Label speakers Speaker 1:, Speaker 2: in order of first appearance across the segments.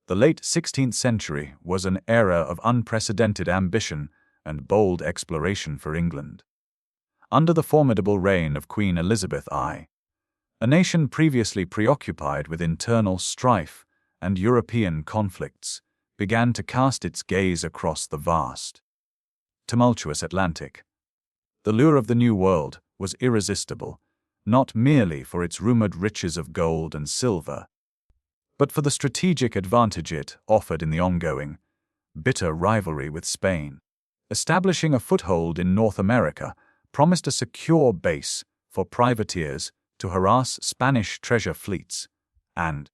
Speaker 1: The late 16th century was an era of unprecedented ambition and bold exploration for England. Under the formidable reign of Queen Elizabeth I, a nation previously preoccupied with internal strife and European conflicts began to cast its gaze across the vast, tumultuous Atlantic. The lure of the New World was irresistible, not merely for its rumored riches of gold and silver, but for the strategic advantage it offered in the ongoing, bitter rivalry with Spain. Establishing a foothold in North America promised a secure base for privateers to harass Spanish treasure fleets and,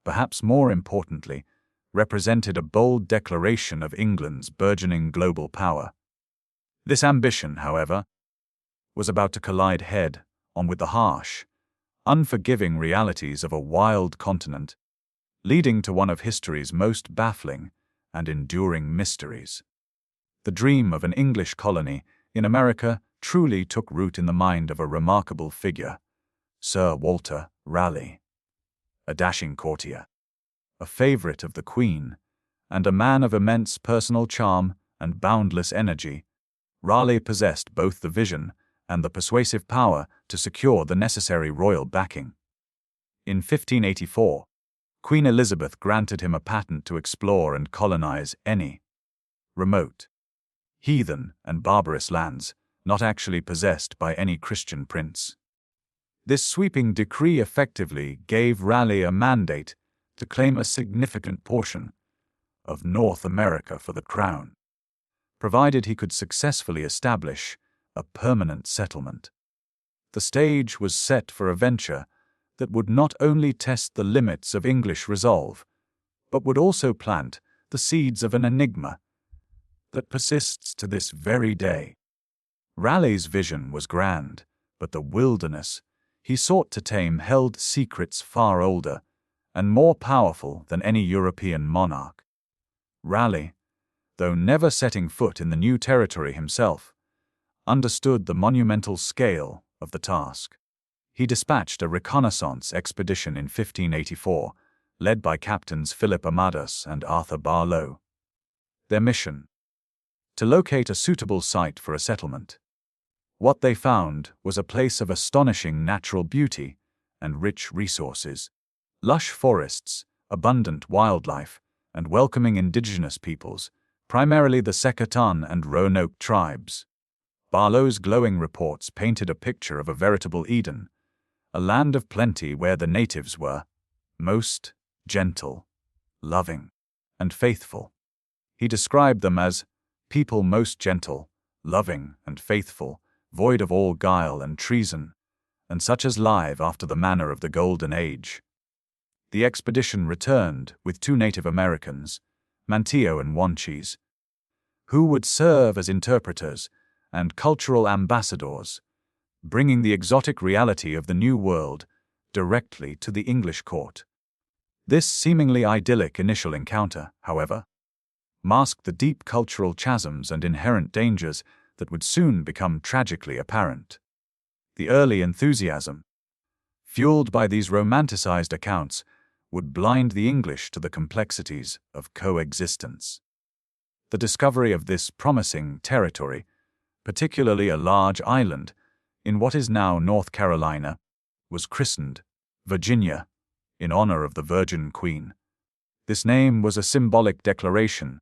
Speaker 1: perhaps more importantly, represented a bold declaration of England's burgeoning global power. This ambition, however, was about to collide head-on with the harsh, unforgiving realities of a wild continent, leading to one of history's most baffling and enduring mysteries. The dream of an English colony in America truly took root in the mind of a remarkable figure, Sir Walter Raleigh. A dashing courtier, a favorite of the Queen, and a man of immense personal charm and boundless energy, Raleigh possessed both the vision and the persuasive power to secure the necessary royal backing. In 1584, Queen Elizabeth granted him a patent to explore and colonize any remote, heathen, and barbarous lands not actually possessed by any Christian prince. This sweeping decree effectively gave Raleigh a mandate to claim a significant portion of North America for the crown, provided he could successfully establish a permanent settlement. The stage was set for a venture that would not only test the limits of English resolve, but would also plant the seeds of an enigma that persists to this very day. Raleigh's vision was grand, but the wilderness he sought to tame held secrets far older and more powerful than any European monarch. Raleigh, though never setting foot in the new territory himself, understood the monumental scale of the task. He dispatched a reconnaissance expedition in 1584, led by Captains Philip Amadas and Arthur Barlow. Their mission: to locate a suitable site for a settlement. What they found was a place of astonishing natural beauty and rich resources, lush forests, abundant wildlife, and welcoming indigenous peoples, primarily the CROATOAN and Roanoke tribes. Barlow's glowing reports painted a picture of a veritable Eden, a land of plenty where the natives were most gentle, loving, and faithful. He described them as people most gentle, loving, and faithful, void of all guile and treason, and such as live after the manner of the Golden Age. The expedition returned with 2 Native Americans, Manteo and Wanchese, who would serve as interpreters and cultural ambassadors, bringing the exotic reality of the New World directly to the English court. This seemingly idyllic initial encounter, however, masked the deep cultural chasms and inherent dangers that would soon become tragically apparent. The early enthusiasm, fueled by these romanticized accounts, would blind the English to the complexities of coexistence. The discovery of this promising territory, particularly a large island in what is now North Carolina, was christened Virginia in honor of the Virgin Queen. This name was a symbolic declaration,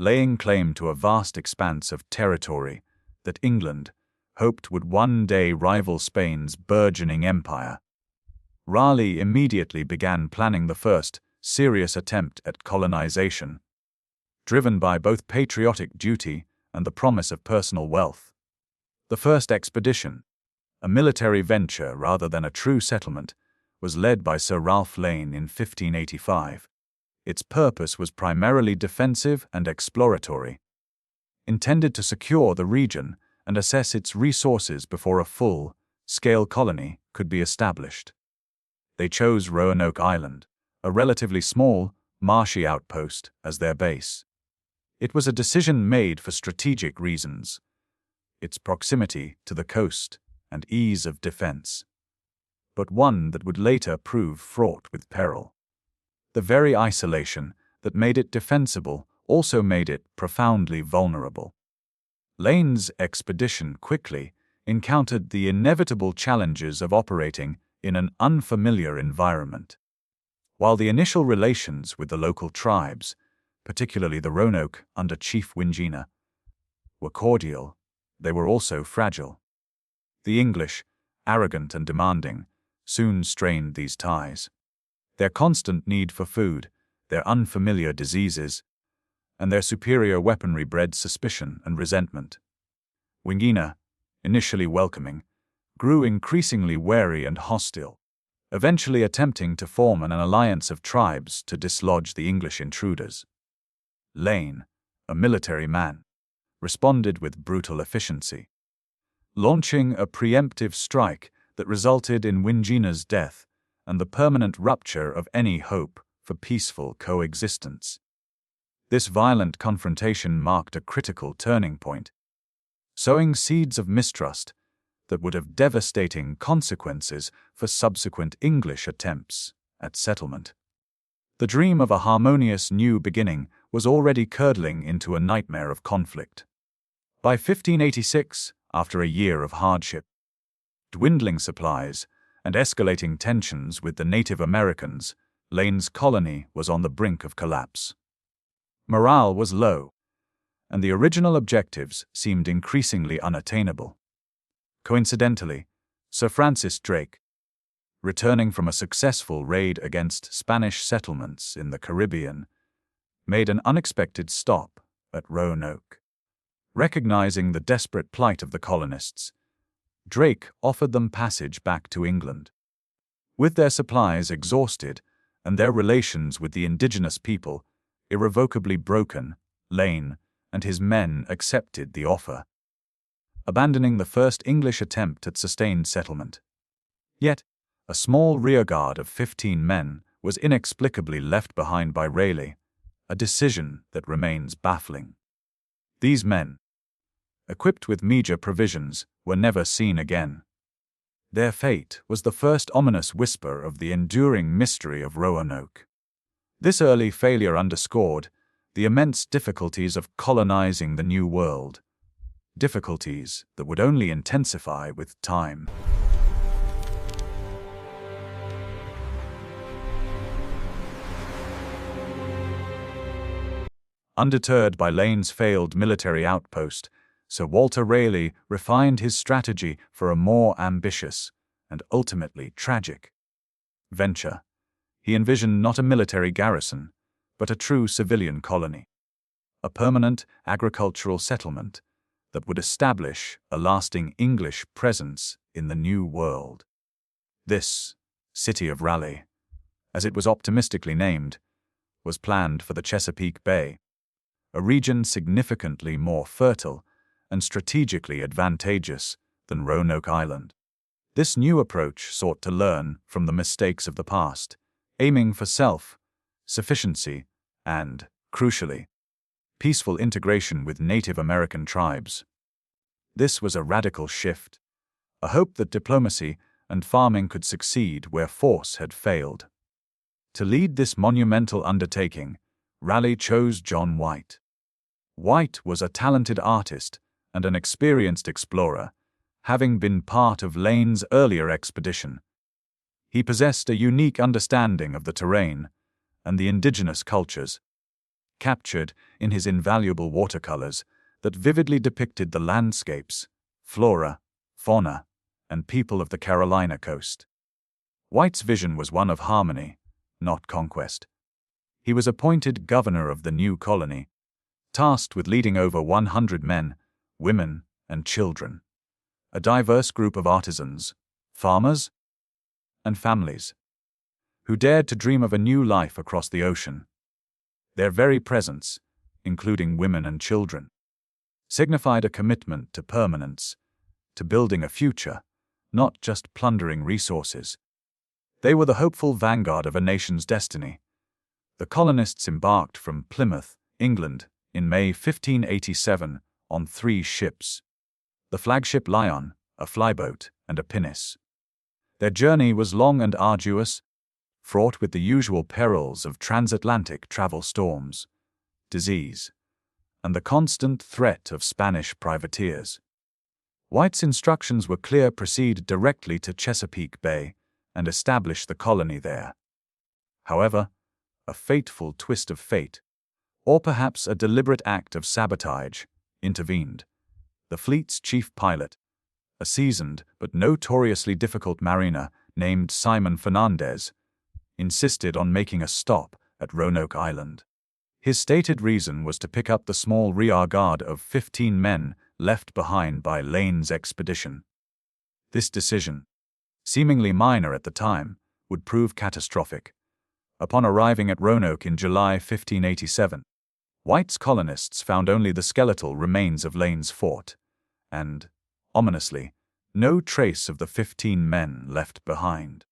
Speaker 1: laying claim to a vast expanse of territory that England hoped would one day rival Spain's burgeoning empire. Raleigh immediately began planning the first serious attempt at colonization, driven by both patriotic duty and the promise of personal wealth. The first expedition, a military venture rather than a true settlement, was led by Sir Ralph Lane in 1585. Its purpose was primarily defensive and exploratory, intended to secure the region and assess its resources before a full-scale colony could be established. They chose Roanoke Island, a relatively small, marshy outpost, as their base. It was a decision made for strategic reasons: its proximity to the coast and ease of defense, but one that would later prove fraught with peril. The very isolation that made it defensible also made it profoundly vulnerable. Lane's expedition quickly encountered the inevitable challenges of operating in an unfamiliar environment. While the initial relations with the local tribes, particularly the Roanoke under Chief Wingina, were cordial, they were also fragile. The English, arrogant and demanding, soon strained these ties. Their constant need for food, their unfamiliar diseases, and their superior weaponry bred suspicion and resentment. Wingina, initially welcoming, grew increasingly wary and hostile, eventually attempting to form an alliance of tribes to dislodge the English intruders. Lane, a military man, responded with brutal efficiency, launching a preemptive strike that resulted in Wingina's death and the permanent rupture of any hope for peaceful coexistence. This violent confrontation marked a critical turning point, sowing seeds of mistrust that would have devastating consequences for subsequent English attempts at settlement. The dream of a harmonious new beginning was already curdling into a nightmare of conflict. By 1586, after a year of hardship, dwindling supplies, and escalating tensions with the Native Americans, Lane's colony was on the brink of collapse. Morale was low, and the original objectives seemed increasingly unattainable. Coincidentally, Sir Francis Drake, returning from a successful raid against Spanish settlements in the Caribbean, made an unexpected stop at Roanoke. Recognizing the desperate plight of the colonists, Drake offered them passage back to England. With their supplies exhausted and their relations with the indigenous people irrevocably broken, Lane and his men accepted the offer, abandoning the first English attempt at sustained settlement. Yet, a small rearguard of 15 men was inexplicably left behind by Raleigh, a decision that remains baffling. These men, equipped with meager provisions, were never seen again. Their fate was the first ominous whisper of the enduring mystery of Roanoke. This early failure underscored the immense difficulties of colonizing the New World, difficulties that would only intensify with time. Undeterred by Lane's failed military outpost, Sir Walter Raleigh refined his strategy for a more ambitious and ultimately tragic venture. He envisioned not a military garrison, but a true civilian colony, a permanent agricultural settlement that would establish a lasting English presence in the New World. This City of Raleigh, as it was optimistically named, was planned for the Chesapeake Bay, a region significantly more fertile and strategically advantageous than Roanoke Island. This new approach sought to learn from the mistakes of the past, aiming for self-sufficiency and, crucially, peaceful integration with Native American tribes. This was a radical shift, a hope that diplomacy and farming could succeed where force had failed. To lead this monumental undertaking, Raleigh chose John White. White was a talented artist and an experienced explorer, having been part of Lane's earlier expedition. He possessed a unique understanding of the terrain and the indigenous cultures, captured in his invaluable watercolors that vividly depicted the landscapes, flora, fauna, and people of the Carolina coast. White's vision was one of harmony, not conquest. He was appointed governor of the new colony, tasked with leading over 100 men, women, and children, a diverse group of artisans, farmers, and families, who dared to dream of a new life across the ocean. Their very presence, including women and children, signified a commitment to permanence, to building a future, not just plundering resources. They were the hopeful vanguard of a nation's destiny. The colonists embarked from Plymouth, England, in May 1587 on 3 ships: the flagship Lion, a flyboat, and a pinnace. Their journey was long and arduous, fraught with the usual perils of transatlantic travel storms, disease, and the constant threat of Spanish privateers. White's instructions were clear: proceed directly to Chesapeake Bay and establish the colony there. However, a fateful twist of fate, or perhaps a deliberate act of sabotage, intervened. The fleet's chief pilot, a seasoned but notoriously difficult mariner named Simon Fernandez, insisted on making a stop at Roanoke Island. His stated reason was to pick up the small rear guard of 15 men left behind by Lane's expedition. This decision, seemingly minor at the time, would prove catastrophic. Upon arriving at Roanoke in July 1587, White's colonists found only the skeletal remains of Lane's fort, and, ominously, no trace of the 15 men left behind.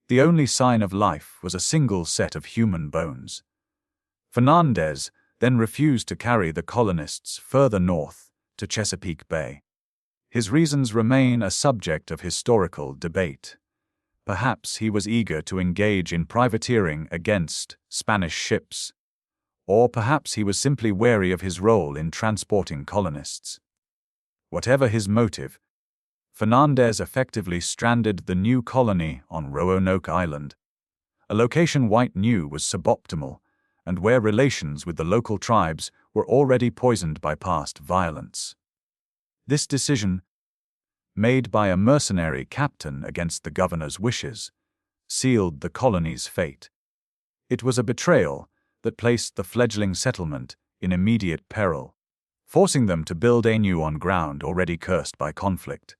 Speaker 1: The only sign of life was a single set of human bones. Fernandez then refused to carry the colonists further north to Chesapeake Bay. His reasons remain a subject of historical debate. Perhaps he was eager to engage in privateering against Spanish ships, or perhaps he was simply wary of his role in transporting colonists. Whatever his motive, Fernandez effectively stranded the new colony on Roanoke Island, a location White knew was suboptimal and where relations with the local tribes were already poisoned by past violence. This decision, made by a mercenary captain against the governor's wishes, sealed the colony's fate. It was a betrayal that placed the fledgling settlement in immediate peril, forcing them to build anew on ground already cursed by conflict.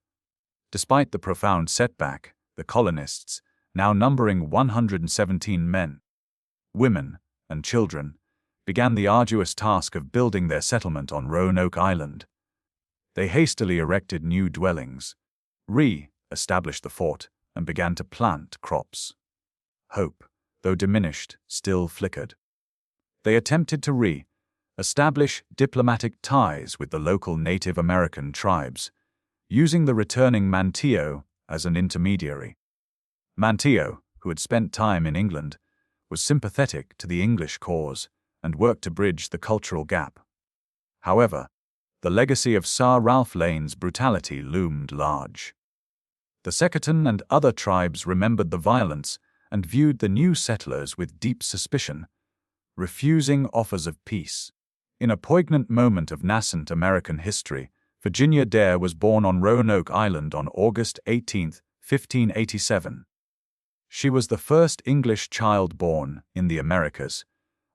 Speaker 1: Despite the profound setback, the colonists, now numbering 117 men, women, and children, began the arduous task of building their settlement on Roanoke Island. They hastily erected new dwellings, re-established the fort, and began to plant crops. Hope, though diminished, still flickered. They attempted to re-establish diplomatic ties with the local Native American tribes, using the returning Manteo as an intermediary. Manteo, who had spent time in England, was sympathetic to the English cause and worked to bridge the cultural gap. However, the legacy of Sir Ralph Lane's brutality loomed large. The Secretan and other tribes remembered the violence and viewed the new settlers with deep suspicion, refusing offers of peace. In a poignant moment of nascent American history, Virginia Dare was born on Roanoke Island on August 18, 1587. She was the first English child born in the Americas,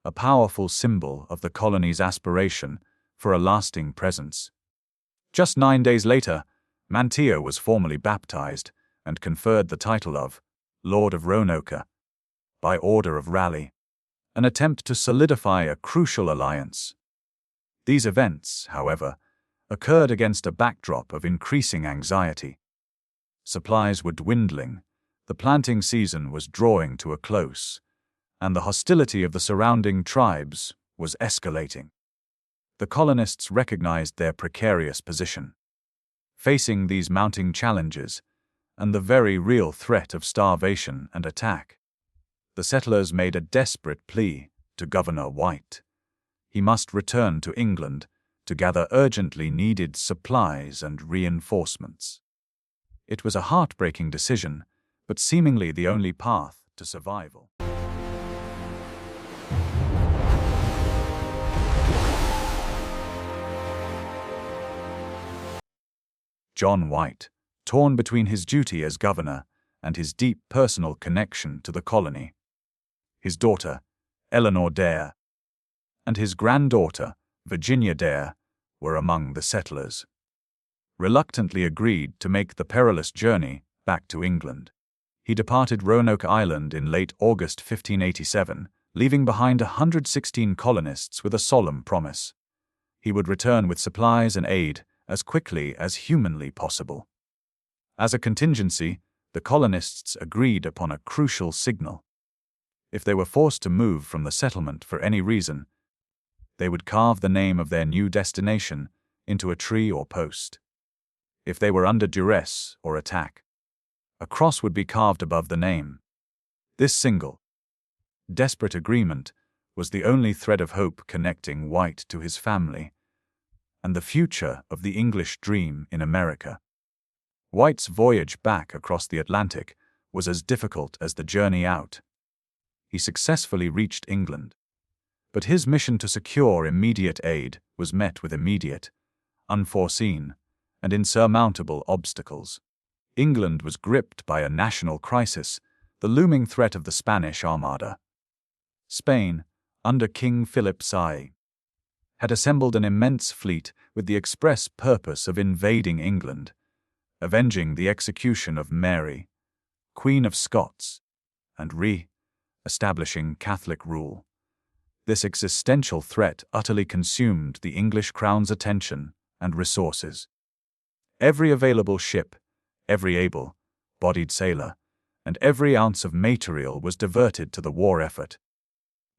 Speaker 1: a powerful symbol of the colony's aspiration for a lasting presence. Just 9 days later, Manteo was formally baptized and conferred the title of Lord of Roanoke by order of Raleigh, an attempt to solidify a crucial alliance. These events, however, occurred against a backdrop of increasing anxiety. Supplies were dwindling, the planting season was drawing to a close, and the hostility of the surrounding tribes was escalating. The colonists recognized their precarious position. Facing these mounting challenges, and the very real threat of starvation and attack, the settlers made a desperate plea to Governor White. He must return to England to gather urgently needed supplies and reinforcements. It was a heartbreaking decision, but seemingly the only path to survival. John White, torn between his duty as governor and his deep personal connection to the colony. His daughter, Eleanor Dare, and his granddaughter, Virginia Dare, were among the settlers. Reluctantly agreed to make the perilous journey back to England, he departed Roanoke Island in late August 1587, leaving behind 116 colonists with a solemn promise. He would return with supplies and aid as quickly as humanly possible. As a contingency, the colonists agreed upon a crucial signal. If they were forced to move from the settlement for any reason, they would carve the name of their new destination into a tree or post. If they were under duress or attack, a cross would be carved above the name. This single, desperate agreement was the only thread of hope connecting White to his family and the future of the English dream in America. White's voyage back across the Atlantic was as difficult as the journey out. He successfully reached England, but his mission to secure immediate aid was met with immediate, unforeseen, and insurmountable obstacles. England was gripped by a national crisis, the looming threat of the Spanish Armada. Spain, under King Philip II, had assembled an immense fleet with the express purpose of invading England, avenging the execution of Mary, Queen of Scots, and re-establishing Catholic rule. This existential threat utterly consumed the English crown's attention and resources. Every available ship, every able-bodied sailor, and every ounce of material was diverted to the war effort,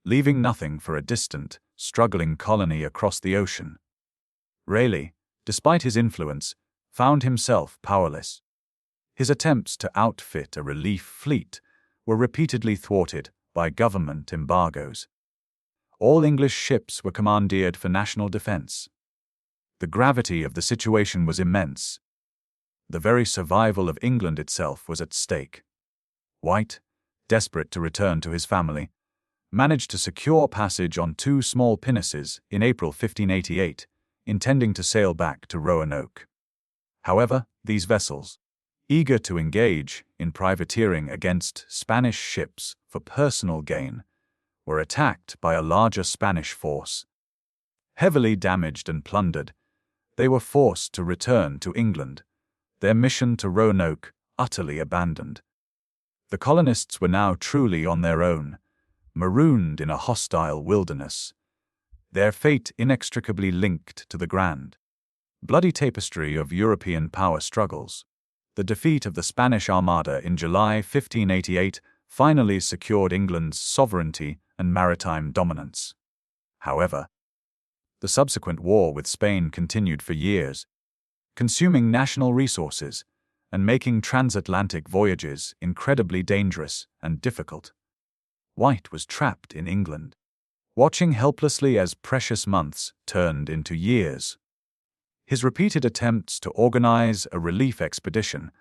Speaker 1: leaving nothing for a distant, struggling colony across the ocean. Raleigh, despite his influence, found himself powerless. His attempts to outfit a relief fleet were repeatedly thwarted by government embargoes. All English ships were commandeered for national defense. The gravity of the situation was immense. The very survival of England itself was at stake. White, desperate to return to his family, managed to secure passage on 2 small pinnaces in April 1588, intending to sail back to Roanoke. However, these vessels, eager to engage in privateering against Spanish ships for personal gain, were attacked by a larger Spanish force. Heavily damaged and plundered, they were forced to return to England, their mission to Roanoke utterly abandoned. The colonists were now truly on their own, marooned in a hostile wilderness, their fate inextricably linked to the grand, bloody tapestry of European power struggles. The defeat of the Spanish Armada in July 1588 finally secured England's sovereignty and maritime dominance. However, the subsequent war with Spain continued for years, consuming national resources and making transatlantic voyages incredibly dangerous and difficult. White was trapped in England, watching helplessly as precious months turned into years. His repeated attempts to organize a relief expedition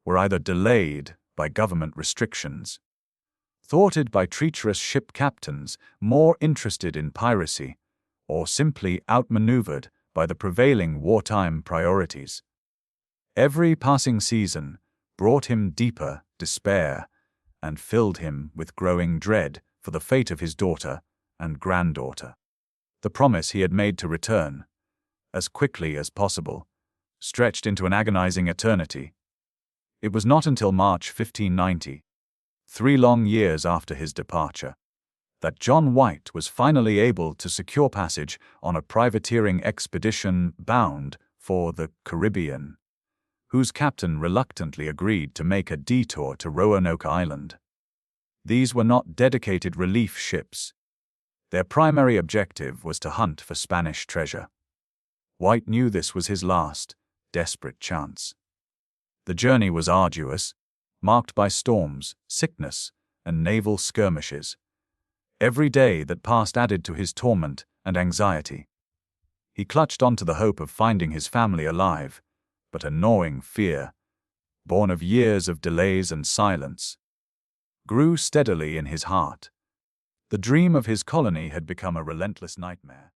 Speaker 1: were either delayed by government restrictions, thwarted by treacherous ship captains more interested in piracy, or simply outmaneuvered by the prevailing wartime priorities. Every passing season brought him deeper despair and filled him with growing dread for the fate of his daughter and granddaughter. The promise he had made to return, as quickly as possible, stretched into an agonizing eternity. It was not until March 1590, 3 long years after his departure, that John White was finally able to secure passage on a privateering expedition bound for the Caribbean, whose captain reluctantly agreed to make a detour to Roanoke Island. These were not dedicated relief ships. Their primary objective was to hunt for Spanish treasure. White knew this was his last, desperate chance. The journey was arduous, marked by storms, sickness, and naval skirmishes. Every day that passed added to his torment and anxiety. He clutched onto the hope of finding his family alive, but a gnawing fear, born of years of delays and silence, grew steadily in his heart. The dream of his colony had become a relentless nightmare.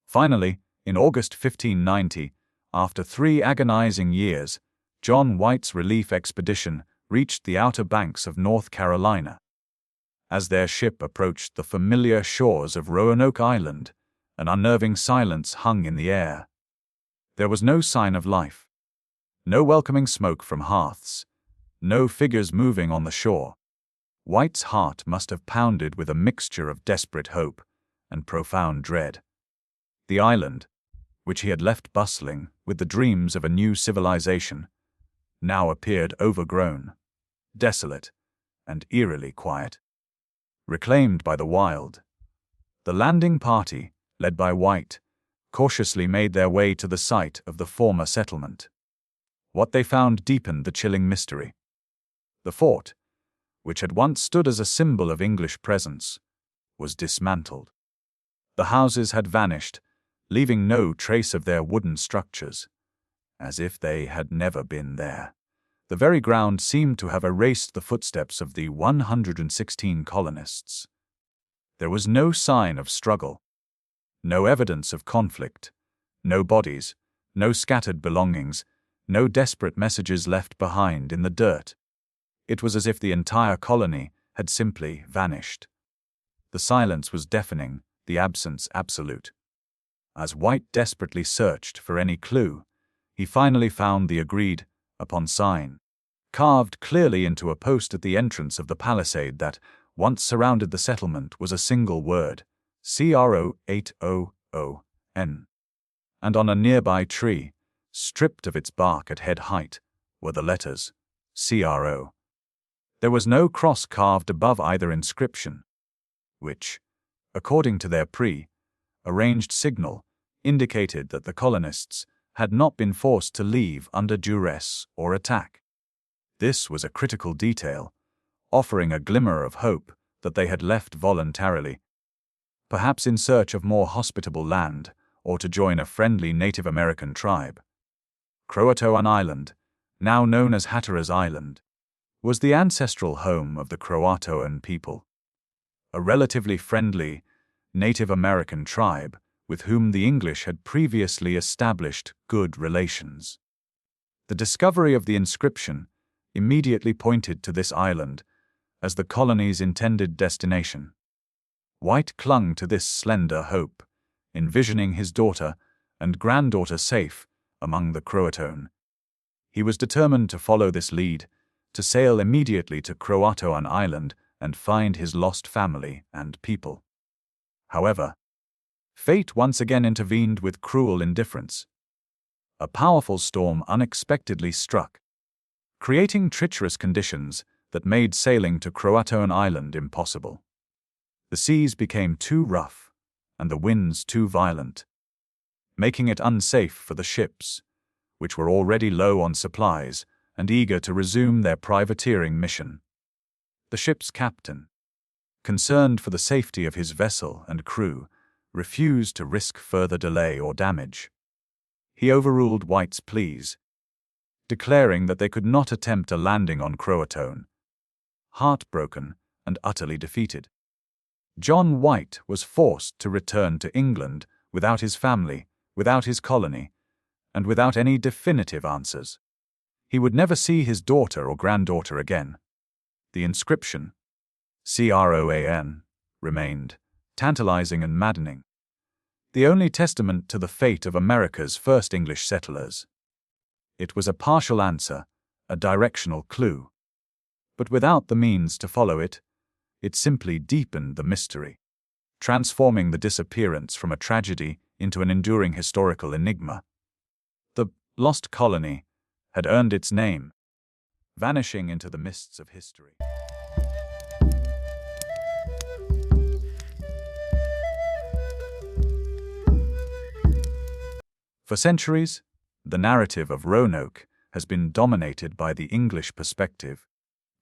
Speaker 1: Finally, in August 1590, after 3 agonizing years, John White's relief expedition reached the outer banks of North Carolina. As their ship approached the familiar shores of Roanoke Island, an unnerving silence hung in the air. There was no sign of life. No welcoming smoke from hearths. No figures moving on the shore. White's heart must have pounded with a mixture of desperate hope and profound dread. The island, which he had left bustling with the dreams of a new civilization, now appeared overgrown, desolate, and eerily quiet. Reclaimed by the wild, the landing party, led by White, cautiously made their way to the site of the former settlement. What they found deepened the chilling mystery. The fort, which had once stood as a symbol of English presence, was dismantled. The houses had vanished, leaving no trace of their wooden structures, as if they had never been there. The very ground seemed to have erased the footsteps of the 116 colonists. There was no sign of struggle, no evidence of conflict, no bodies, no scattered belongings, no desperate messages left behind in the dirt. It was as if the entire colony had simply vanished. The silence was deafening, the absence absolute. As White desperately searched for any clue, he finally found the agreed-upon sign, carved clearly into a post at the entrance of the palisade that once surrounded the settlement was a single word, CROATOAN. And on a nearby tree, stripped of its bark at head height, were the letters CRO. There was no cross carved above either inscription, which, according to their pre-arranged signal, indicated that the colonists had not been forced to leave under duress or attack. This was a critical detail, offering a glimmer of hope that they had left voluntarily, perhaps in search of more hospitable land or to join a friendly Native American tribe. CROATOAN Island, now known as Hatteras Island, was the ancestral home of the CROATOAN people, a relatively friendly Native American tribe with whom the English had previously established good relations. The discovery of the inscription immediately pointed to this island as the colony's intended destination. White clung to this slender hope, envisioning his daughter and granddaughter safe among the CROATOAN. He was determined to follow this lead, to sail immediately to CROATOAN Island and find his lost family and people. However, fate once again intervened with cruel indifference. A powerful storm unexpectedly struck, creating treacherous conditions that made sailing to CROATOAN Island impossible. The seas became too rough, and the winds too violent, making it unsafe for the ships, which were already low on supplies and eager to resume their privateering mission. The ship's captain, concerned for the safety of his vessel and crew, refused to risk further delay or damage. He overruled White's pleas, declaring that they could not attempt a landing on CROATOAN. Heartbroken and utterly defeated, John White was forced to return to England without his family, without his colony, and without any definitive answers. He would never see his daughter or granddaughter again. The inscription, CROAN, remained, tantalizing and maddening, the only testament to the fate of America's first English settlers. It was a partial answer, a directional clue. But without the means to follow it, it simply deepened the mystery, transforming the disappearance from a tragedy into an enduring historical enigma. The Lost Colony had earned its name, vanishing into the mists of history. For centuries, the narrative of Roanoke has been dominated by the English perspective,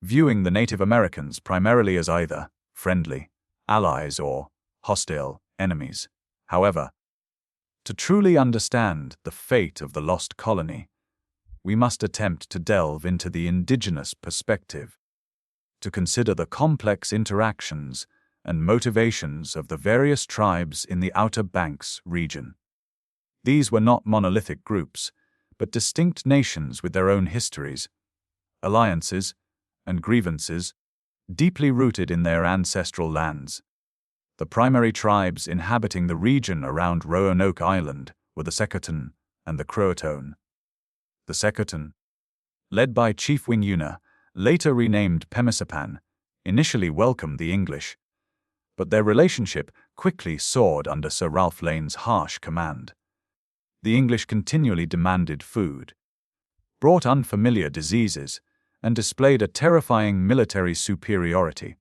Speaker 1: viewing the Native Americans primarily as either friendly allies or hostile enemies. However, to truly understand the fate of the lost colony, we must attempt to delve into the indigenous perspective, to consider the complex interactions and motivations of the various tribes in the Outer Banks region. These were not monolithic groups, but distinct nations with their own histories, alliances, and grievances, deeply rooted in their ancestral lands. The primary tribes inhabiting the region around Roanoke Island were the CROATOAN and the CROATOAN. The CROATOAN, led by Chief Winguna, later renamed Pemisipan, initially welcomed the English, but their relationship quickly soared under Sir Ralph Lane's harsh command. The English continually demanded food, brought unfamiliar diseases, and displayed a terrifying military superiority.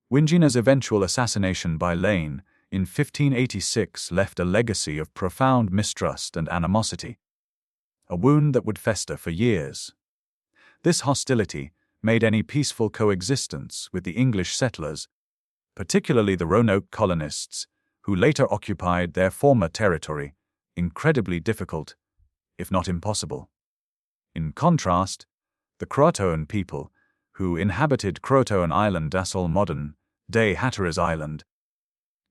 Speaker 1: Winguna's eventual assassination by Lane in 1586 left a legacy of profound mistrust and animosity, a wound that would fester for years. This hostility made any peaceful coexistence with the English settlers, particularly the Roanoke colonists, who later occupied their former territory, incredibly difficult, if not impossible. In contrast, the CROATOAN people, who inhabited CROATOAN Island, modern-day Hatteras Island,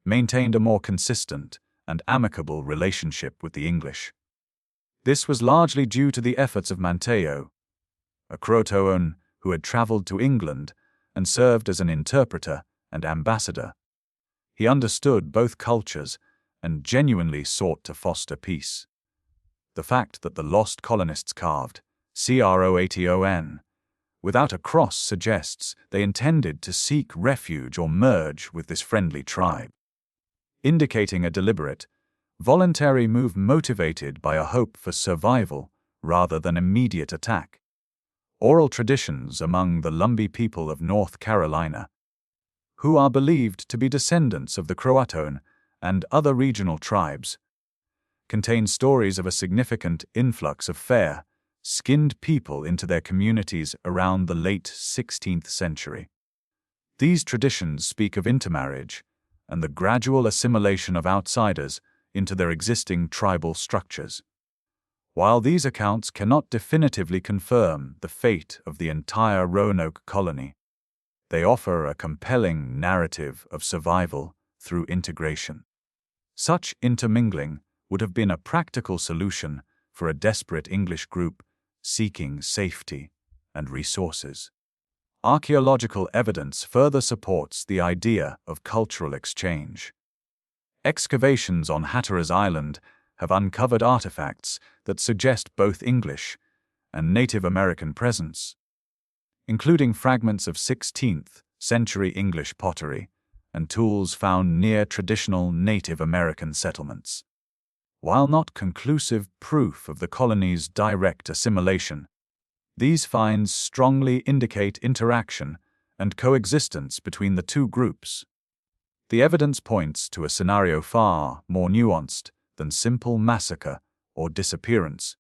Speaker 1: maintained a more consistent and amicable relationship with the English. This was largely due to the efforts of Manteo, a CROATOAN who had traveled to England and served as an interpreter and ambassador. He understood both cultures and genuinely sought to foster peace. The fact that the lost colonists carved CROATOAN without a cross suggests they intended to seek refuge or merge with this friendly tribe, indicating a deliberate, voluntary move motivated by a hope for survival rather than immediate attack. Oral traditions among the Lumbee people of North Carolina, who are believed to be descendants of the CROATOAN and other regional tribes, contain stories of a significant influx of fair-skinned people into their communities around the late 16th century. These traditions speak of intermarriage and the gradual assimilation of outsiders into their existing tribal structures. While these accounts cannot definitively confirm the fate of the entire Roanoke colony, they offer a compelling narrative of survival through integration. Such intermingling would have been a practical solution for a desperate English group seeking safety and resources. Archaeological evidence further supports the idea of cultural exchange. Excavations on Hatteras Island have uncovered artifacts that suggest both English and Native American presence, including fragments of 16th-century English pottery and tools found near traditional Native American settlements. While not conclusive proof of the colony's direct assimilation, these finds strongly indicate interaction and coexistence between the two groups. The evidence points to a scenario far more nuanced than simple massacre or disappearance,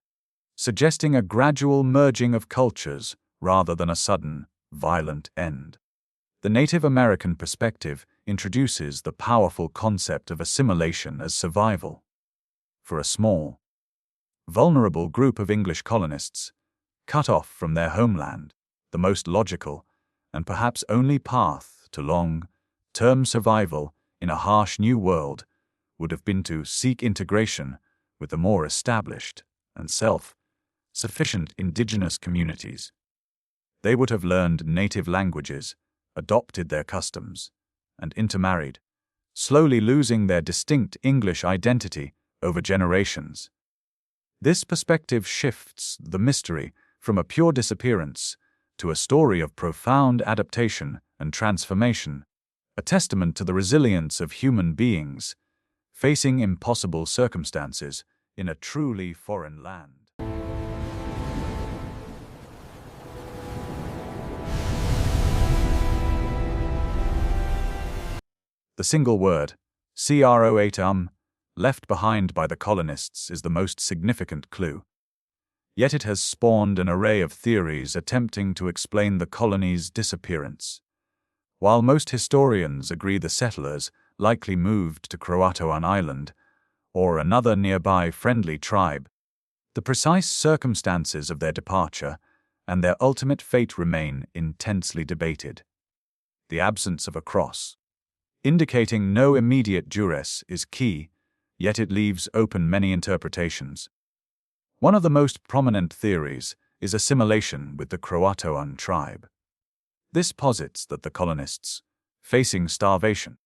Speaker 1: suggesting a gradual merging of cultures rather than a sudden, violent end. The Native American perspective introduces the powerful concept of assimilation as survival. For a small, vulnerable group of English colonists, cut off from their homeland, the most logical and perhaps only path to long-term survival in a harsh new world would have been to seek integration with the more established and self-sufficient indigenous communities. They would have learned native languages, adopted their customs, and intermarried, slowly losing their distinct English identity over generations. This perspective shifts the mystery from a pure disappearance to a story of profound adaptation and transformation, a testament to the resilience of human beings facing impossible circumstances in a truly foreign land. The single word, CROATOAN, left behind by the colonists is the most significant clue. Yet it has spawned an array of theories attempting to explain the colony's disappearance. While most historians agree the settlers likely moved to CROATOAN Island or another nearby friendly tribe, the precise circumstances of their departure and their ultimate fate remain intensely debated. The absence of a cross, indicating no immediate duress, is key, yet it leaves open many interpretations. One of the most prominent theories is assimilation with the CROATOAN tribe. This posits that the colonists, facing starvation,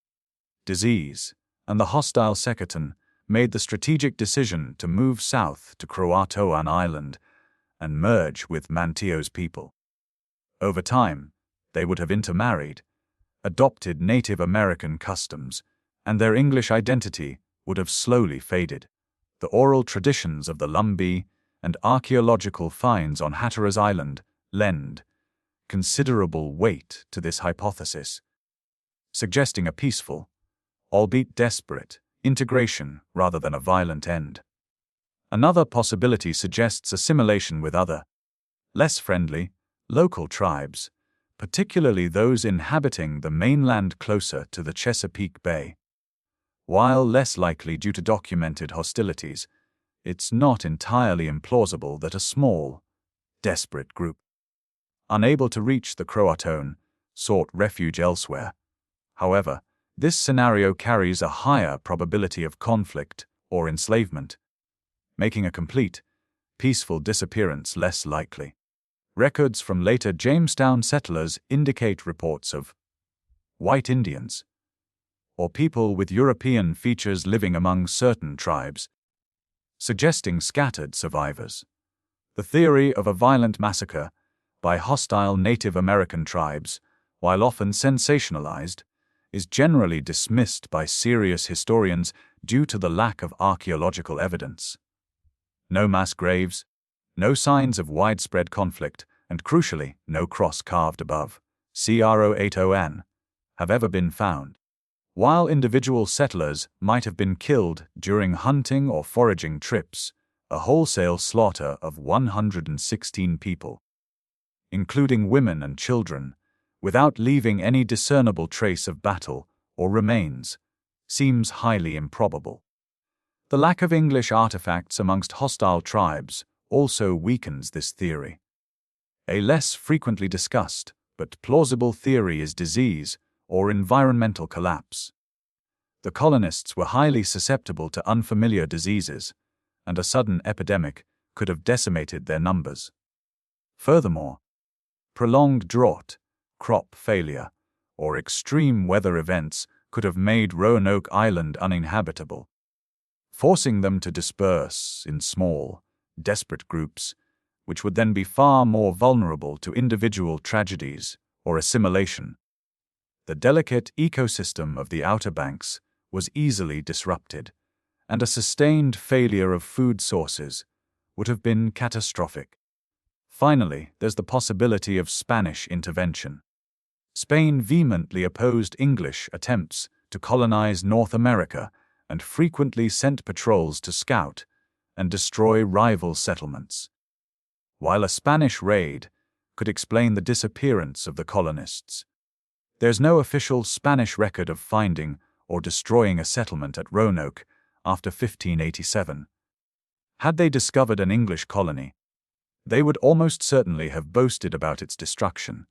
Speaker 1: disease, and the hostile Secretan, made the strategic decision to move south to CROATOAN Island and merge with Manteo's people. Over time, they would have intermarried, adopted Native American customs, and their English identity would have slowly faded. The oral traditions of the Lumbee and archaeological finds on Hatteras Island lend considerable weight to this hypothesis, suggesting a peaceful, albeit desperate, integration rather than a violent end. Another possibility suggests assimilation with other, less friendly, local tribes, particularly those inhabiting the mainland closer to the Chesapeake Bay. While less likely due to documented hostilities, it's not entirely implausible that a small, desperate group, unable to reach the CROATOAN, sought refuge elsewhere. However, this scenario carries a higher probability of conflict or enslavement, making a complete, peaceful disappearance less likely. Records from later Jamestown settlers indicate reports of white Indians, or people with European features living among certain tribes, suggesting scattered survivors. The theory of a violent massacre by hostile Native American tribes, while often sensationalized, is generally dismissed by serious historians due to the lack of archaeological evidence. No mass graves, no signs of widespread conflict, and crucially, no cross carved above CROATOAN have ever been found. While individual settlers might have been killed during hunting or foraging trips, a wholesale slaughter of 116 people, including women and children, without leaving any discernible trace of battle or remains, seems highly improbable. The lack of English artifacts amongst hostile tribes also weakens this theory. A less frequently discussed but plausible theory is disease or environmental collapse. The colonists were highly susceptible to unfamiliar diseases, and a sudden epidemic could have decimated their numbers. Furthermore, prolonged drought, crop failure, or extreme weather events could have made Roanoke Island uninhabitable, forcing them to disperse in small, desperate groups, which would then be far more vulnerable to individual tragedies or assimilation. The delicate ecosystem of the Outer Banks was easily disrupted, and a sustained failure of food sources would have been catastrophic. Finally, there's the possibility of Spanish intervention. Spain vehemently opposed English attempts to colonize North America and frequently sent patrols to scout and destroy rival settlements. While a Spanish raid could explain the disappearance of the colonists, there's no official Spanish record of finding or destroying a settlement at Roanoke after 1587. Had they discovered an English colony, they would almost certainly have boasted about its destruction.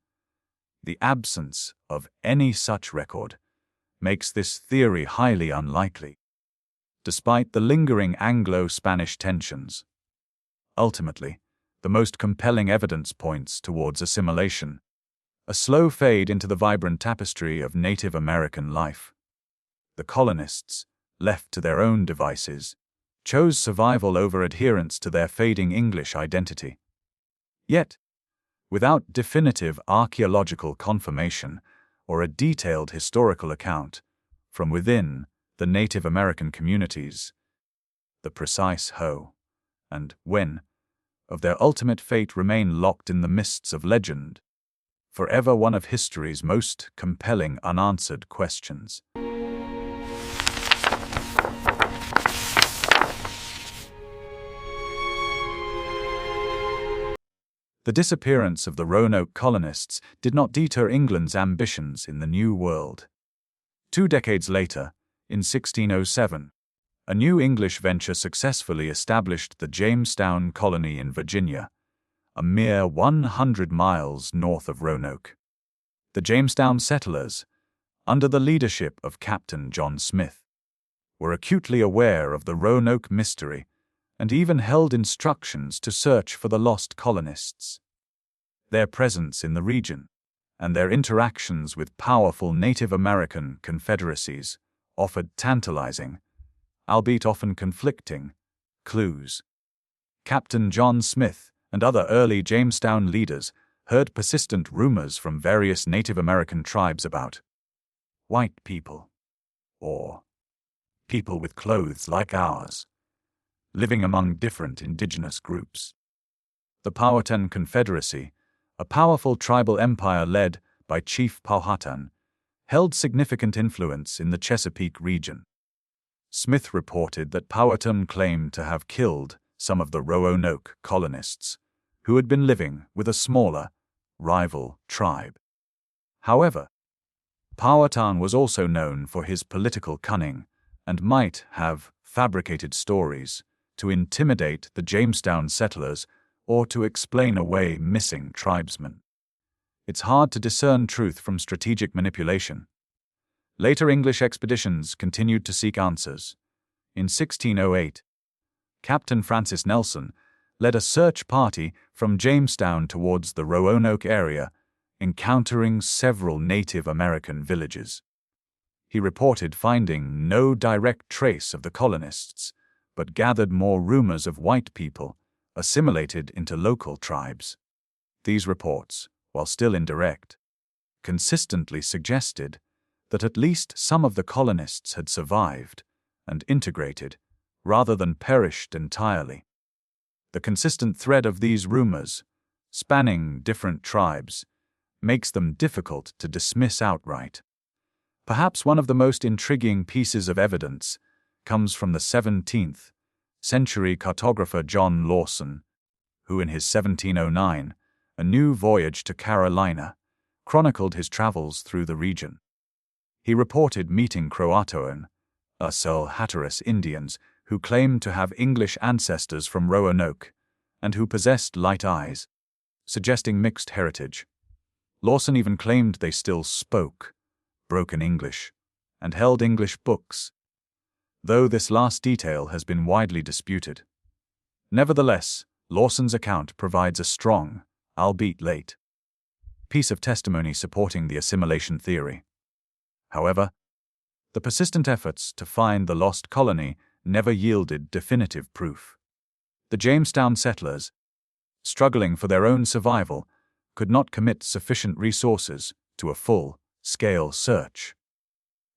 Speaker 1: The absence of any such record makes this theory highly unlikely, despite the lingering Anglo-Spanish tensions. Ultimately, the most compelling evidence points towards assimilation, a slow fade into the vibrant tapestry of Native American life. The colonists, left to their own devices, chose survival over adherence to their fading English identity. Yet, without definitive archaeological confirmation or a detailed historical account from within the Native American communities, the precise how and when of their ultimate fate remain locked in the mists of legend, forever one of history's most compelling unanswered questions. The disappearance of the Roanoke colonists did not deter England's ambitions in the New World. 2 decades later, in 1607, a new English venture successfully established the Jamestown colony in Virginia, a mere 100 miles north of Roanoke. The Jamestown settlers, under the leadership of Captain John Smith, were acutely aware of the Roanoke mystery and even held instructions to search for the lost colonists. Their presence in the region and their interactions with powerful Native American confederacies offered tantalizing, albeit often conflicting, clues. Captain John Smith and other early Jamestown leaders heard persistent rumors from various Native American tribes about white people, or people with clothes like ours, living among different indigenous groups. The Powhatan Confederacy, a powerful tribal empire led by Chief Powhatan, held significant influence in the Chesapeake region. Smith reported that Powhatan claimed to have killed some of the Roanoke colonists, who had been living with a smaller, rival tribe. However, Powhatan was also known for his political cunning and might have fabricated stories to intimidate the Jamestown settlers or to explain away missing tribesmen. It's hard to discern truth from strategic manipulation. Later English expeditions continued to seek answers. In 1608, Captain Francis Nelson led a search party from Jamestown towards the Roanoke area, encountering several Native American villages. He reported finding no direct trace of the colonists, but gathered more rumors of white people assimilated into local tribes. These reports, while still indirect, consistently suggested that at least some of the colonists had survived and integrated, rather than perished entirely. The consistent thread of these rumors, spanning different tribes, makes them difficult to dismiss outright. Perhaps one of the most intriguing pieces of evidence comes from the 17th century cartographer John Lawson, who in his 1709, A New Voyage to Carolina, chronicled his travels through the region. He reported meeting CROATOAN, Hatteras Indians who claimed to have English ancestors from Roanoke and who possessed light eyes, suggesting mixed heritage. Lawson even claimed they still spoke broken English and held English books, though this last detail has been widely disputed. Nevertheless, Lawson's account provides a strong, albeit late, piece of testimony supporting the assimilation theory. However, the persistent efforts to find the lost colony never yielded definitive proof. The Jamestown settlers, struggling for their own survival, could not commit sufficient resources to a full-scale search.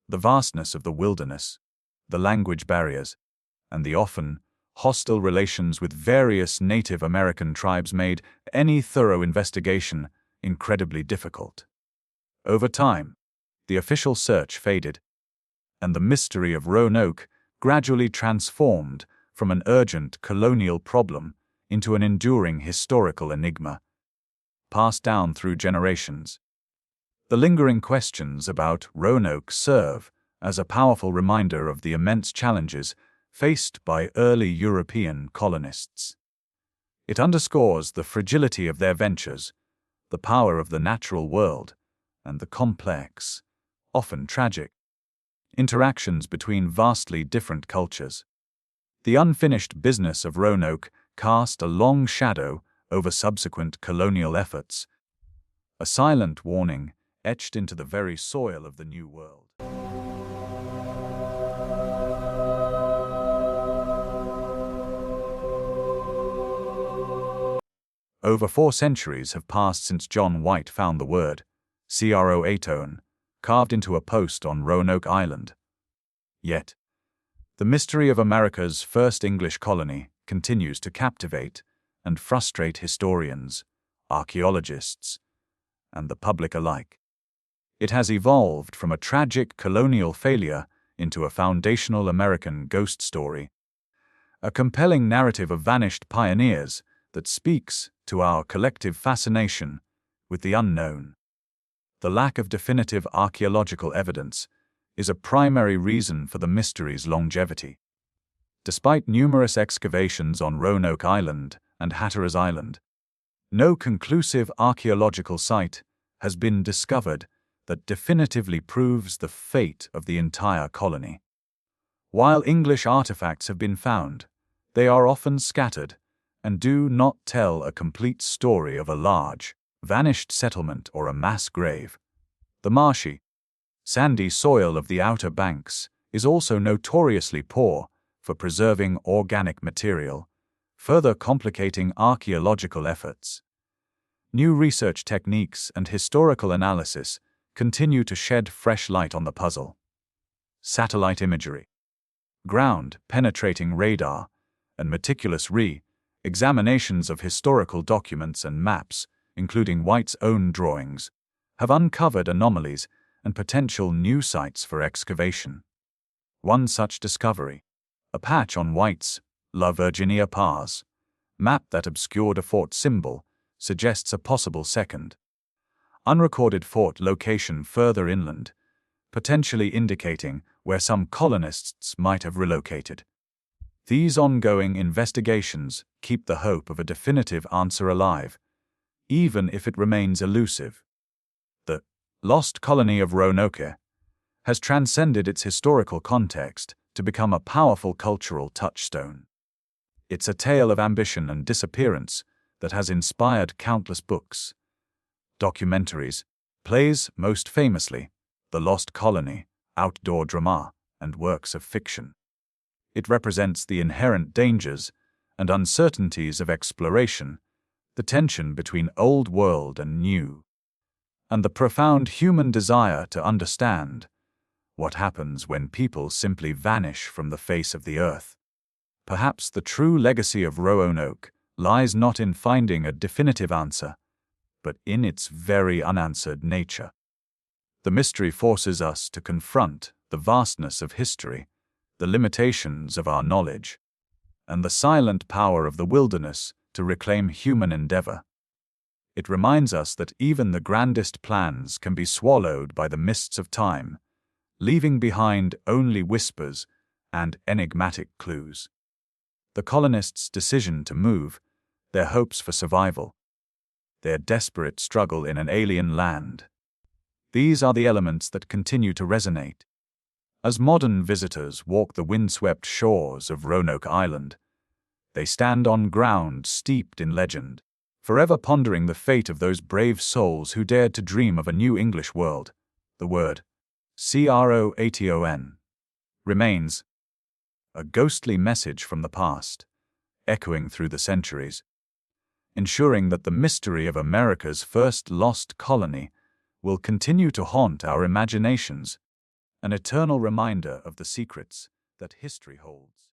Speaker 1: The vastness of the wilderness, the language barriers, and the often hostile relations with various Native American tribes made any thorough investigation incredibly difficult. Over time, the official search faded, and the mystery of Roanoke gradually transformed from an urgent colonial problem into an enduring historical enigma, passed down through generations. The lingering questions about Roanoke serve as a powerful reminder of the immense challenges faced by early European colonists. It underscores the fragility of their ventures, the power of the natural world, and the complex, often tragic, interactions between vastly different cultures. The unfinished business of Roanoke cast a long shadow over subsequent colonial efforts, a silent warning etched into the very soil of the New World. Over 4 centuries have passed since John White found the word CROATOAN carved into a post on Roanoke Island. Yet, the mystery of America's first English colony continues to captivate and frustrate historians, archaeologists, and the public alike. It has evolved from a tragic colonial failure into a foundational American ghost story, a compelling narrative of vanished pioneers that speaks to our collective fascination with the unknown. The lack of definitive archaeological evidence is a primary reason for the mystery's longevity. Despite numerous excavations on Roanoke Island and Hatteras Island, no conclusive archaeological site has been discovered that definitively proves the fate of the entire colony. While English artifacts have been found, they are often scattered and do not tell a complete story of a large, vanished settlement or a mass grave. The marshy, sandy soil of the Outer Banks is also notoriously poor for preserving organic material, further complicating archaeological efforts. New research techniques and historical analysis continue to shed fresh light on the puzzle. Satellite imagery, ground-penetrating radar, and meticulous examinations of historical documents and maps, including White's own drawings, have uncovered anomalies and potential new sites for excavation. One such discovery, a patch on White's La Virginia Pass map that obscured a fort symbol, suggests a possible second, unrecorded fort location further inland, potentially indicating where some colonists might have relocated. These ongoing investigations keep the hope of a definitive answer alive, even if it remains elusive. The Lost Colony of Roanoke has transcended its historical context to become a powerful cultural touchstone. It's a tale of ambition and disappearance that has inspired countless books, documentaries, plays, most famously, The Lost Colony, outdoor drama, and works of fiction. It represents the inherent dangers and uncertainties of exploration, the tension between old world and new, and the profound human desire to understand what happens when people simply vanish from the face of the earth. Perhaps the true legacy of Roanoke lies not in finding a definitive answer, but in its very unanswered nature. The mystery forces us to confront the vastness of history, the limitations of our knowledge, and the silent power of the wilderness to reclaim human endeavor. It reminds us that even the grandest plans can be swallowed by the mists of time, leaving behind only whispers and enigmatic clues. The colonists' decision to move, their hopes for survival, their desperate struggle in an alien land. These are the elements that continue to resonate. As modern visitors walk the windswept shores of Roanoke Island, they stand on ground steeped in legend, forever pondering the fate of those brave souls who dared to dream of a new English world. The word CROATOAN remains a ghostly message from the past, echoing through the centuries, ensuring that the mystery of America's first lost colony will continue to haunt our imaginations, an eternal reminder of the secrets that history holds.